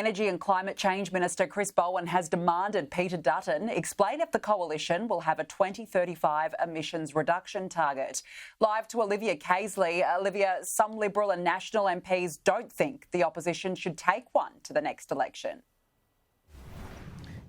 Energy and Climate Change Minister Chris Bowen has demanded Peter Dutton explain if the coalition will have a 2035 emissions reduction target. Live to Olivia Casely. Olivia, some Liberal and National MPs don't think the opposition should take one to the next election.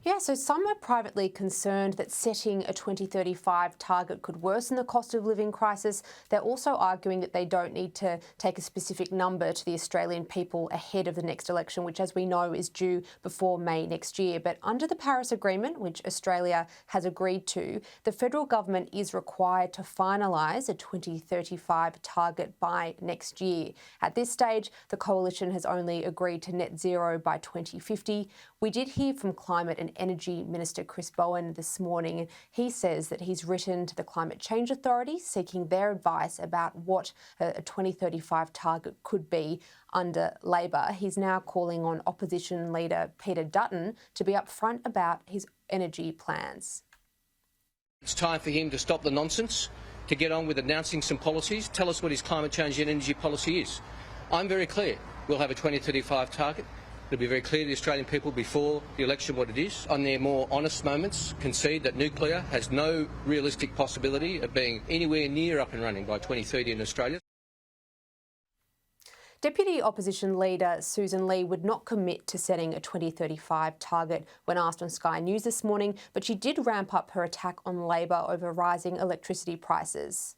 Yeah, so some are privately concerned that setting a 2035 target could worsen the cost of living crisis. They're also arguing that they don't need to take a specific number to the Australian people ahead of the next election, which, as we know, is due before May next year. But under the Paris Agreement, which Australia has agreed to, the federal government is required to finalise a 2035 target by next year. At this stage, the coalition has only agreed to net zero by 2050. We did hear from Climate and Energy Minister Chris Bowen this morning, and he says that he's written to the Climate Change Authority seeking their advice about what a 2035 target could be under Labor. He's now calling on opposition leader Peter Dutton to be upfront about his energy plans. It's time for him to stop the nonsense, to get on with announcing some policies, tell us what his climate change and energy policy is. I'm very clear. We'll have a 2035 target. It'll be very clear to the Australian people before the election what it is. On their more honest moments, concede that nuclear has no realistic possibility of being anywhere near up and running by 2030 in Australia. Deputy Opposition Leader Susan Lee would not commit to setting a 2035 target when asked on Sky News this morning, but she did ramp up her attack on Labor over rising electricity prices.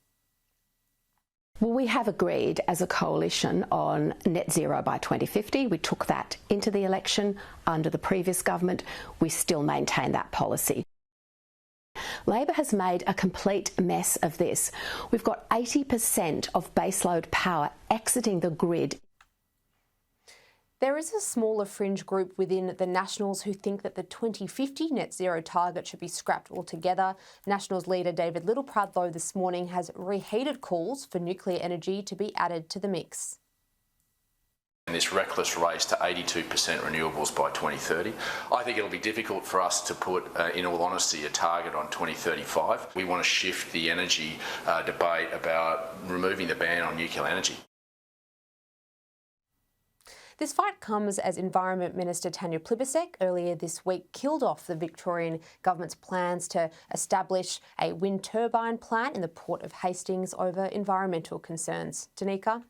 Well, we have agreed as a coalition on net zero by 2050. We took that into the election under the previous government. We still maintain that policy. Labor has made a complete mess of this. We've got 80% of baseload power exiting the grid. There is a smaller fringe group within the Nationals who think that the 2050 net zero target should be scrapped altogether. Nationals leader David Littleproud, though, this morning has reheated calls for nuclear energy to be added to the mix. This reckless race to 82% renewables by 2030. I think it'll be difficult for us to put, in all honesty, a target on 2035. We want to shift the energy debate about removing the ban on nuclear energy. This fight comes as Environment Minister Tanya Plibersek earlier this week killed off the Victorian government's plans to establish a wind turbine plant in the port of Hastings over environmental concerns. Danica?